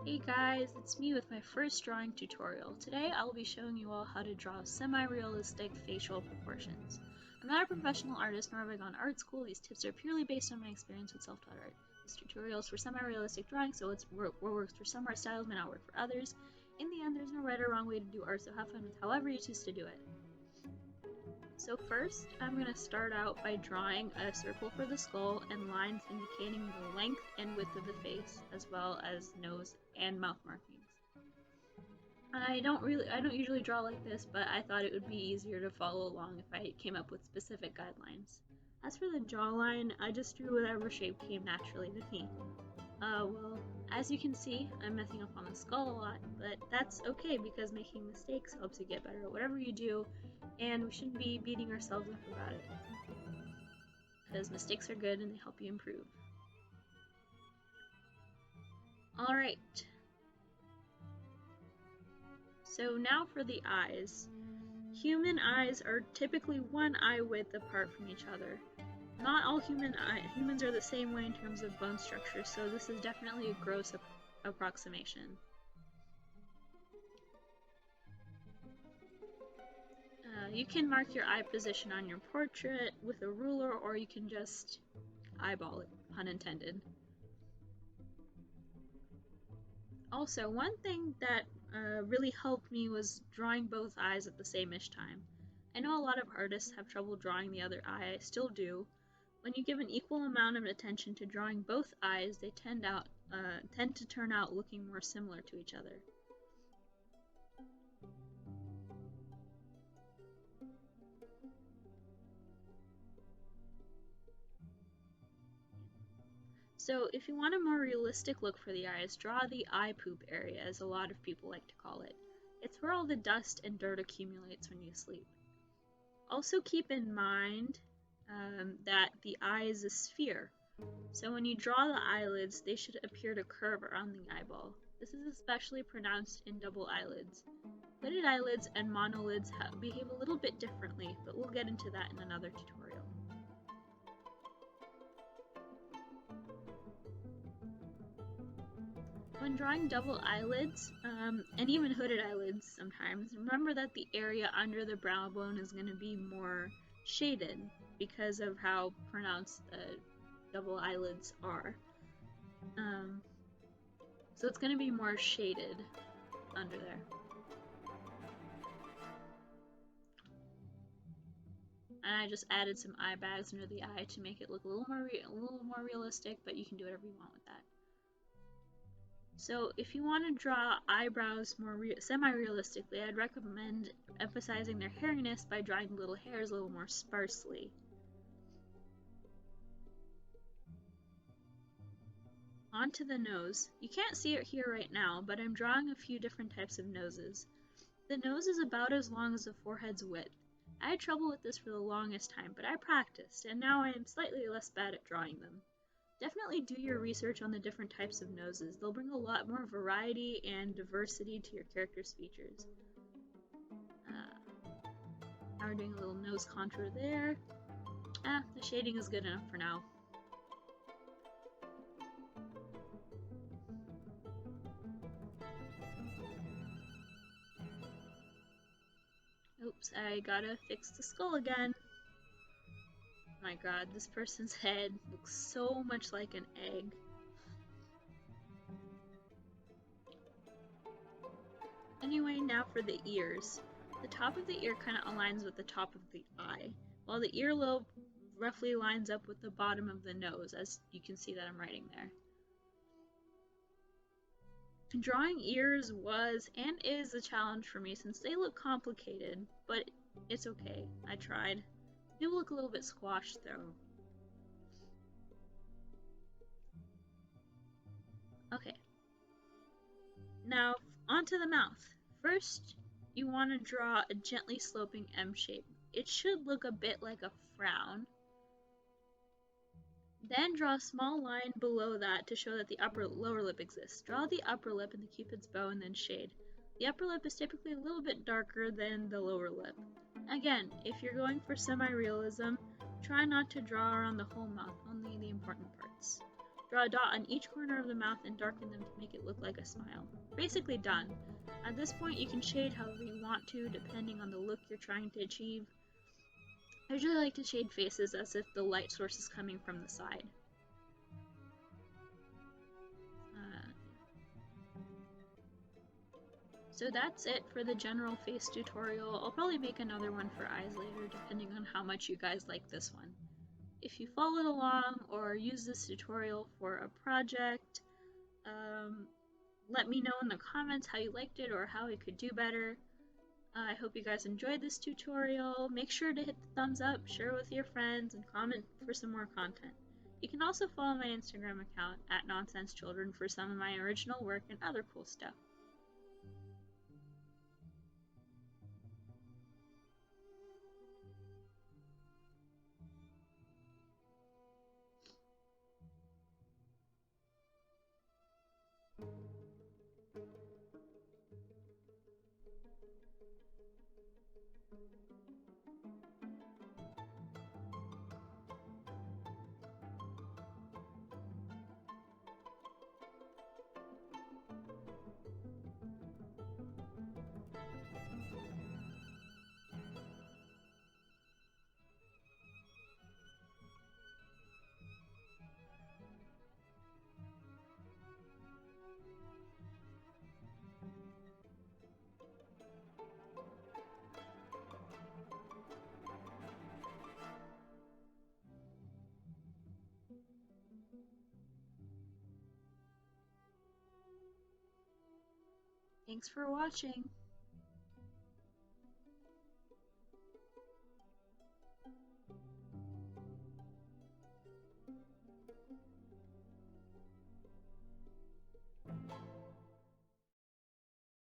Hey guys, it's me with my first drawing tutorial. Today I'll be showing you all how to draw semi-realistic facial proportions. I'm not a professional artist nor have I gone to art school. These tips are purely based on my experience with self-taught art. This tutorial is for semi-realistic drawing, so what works for some art styles may not work for others. In the end, there's no right or wrong way to do art, so have fun with however you choose to do it. So first, I'm going to start out by drawing a circle for the skull and lines indicating the length and width of the face, as well as nose and mouth markings. I don't usually draw like this, but I thought it would be easier to follow along if I came up with specific guidelines. As for the jawline, I just drew whatever shape came naturally to me. Well, as you can see, I'm messing up on the skull a lot, but that's okay because making mistakes helps you get better at whatever you do, and we shouldn't be beating ourselves up about it. Because mistakes are good and they help you improve. Alright. So now for the eyes. Human eyes are typically one eye width apart from each other. Not all humans are the same way in terms of bone structure, so this is definitely a gross approximation. You can mark your eye position on your portrait with a ruler, or you can just eyeball it, pun intended. Also, one thing that really helped me was drawing both eyes at the same-ish time. I know a lot of artists have trouble drawing the other eye, I still do. When you give an equal amount of attention to drawing both eyes, they tend to turn out looking more similar to each other. So if you want a more realistic look for the eyes, draw the eye poop area, as a lot of people like to call it. It's where all the dust and dirt accumulates when you sleep. Also keep in mind that the eye is a sphere. So when you draw the eyelids, they should appear to curve around the eyeball. This is especially pronounced in double eyelids. Hooded eyelids and monolids behave a little bit differently, but we'll get into that in another tutorial. When drawing double eyelids, and even hooded eyelids sometimes, remember that the area under the brow bone is going to be more shaded because of how pronounced the double eyelids are. So it's going to be more shaded under there. And I just added some eye bags under the eye to make it look a little more realistic, but you can do whatever you want with that. So if you want to draw eyebrows more semi-realistically, I'd recommend emphasizing their hairiness by drawing the little hairs a little more sparsely. Onto the nose. You can't see it here right now, but I'm drawing a few different types of noses. The nose is about as long as the forehead's width. I had trouble with this for the longest time, but I practiced, and now I am slightly less bad at drawing them. Definitely do your research on the different types of noses. They'll bring a lot more variety and diversity to your character's features. Now we're doing a little nose contour there. The shading is good enough for now. Oops, I gotta fix the skull again. My god, this person's head looks so much like an egg. Anyway, now for the ears. The top of the ear kind of aligns with the top of the eye, while the earlobe roughly lines up with the bottom of the nose, as you can see that I'm writing there. Drawing ears was and is a challenge for me since they look complicated, but it's okay. I tried. They look a little bit squashed though. Okay. Now, onto the mouth. First, you want to draw a gently sloping M shape. It should look a bit like a frown. Then draw a small line below that to show that the lower lip exists. Draw the upper lip and the cupid's bow and then shade. The upper lip is typically a little bit darker than the lower lip. Again, if you're going for semi-realism, try not to draw around the whole mouth, only the important parts. Draw a dot on each corner of the mouth and darken them to make it look like a smile. Basically done. At this point, you can shade however you want to, depending on the look you're trying to achieve. I usually like to shade faces as if the light source is coming from the side. So that's it for the general face tutorial. I'll probably make another one for eyes later, depending on how much you guys like this one. If you followed along or use this tutorial for a project, let me know in the comments how you liked it or how it could do better. I hope you guys enjoyed this tutorial. Make sure to hit the thumbs up, share it with your friends, and comment for some more content. You can also follow my Instagram account @NonsenseChildren for some of my original work and other cool stuff. Thanks for watching.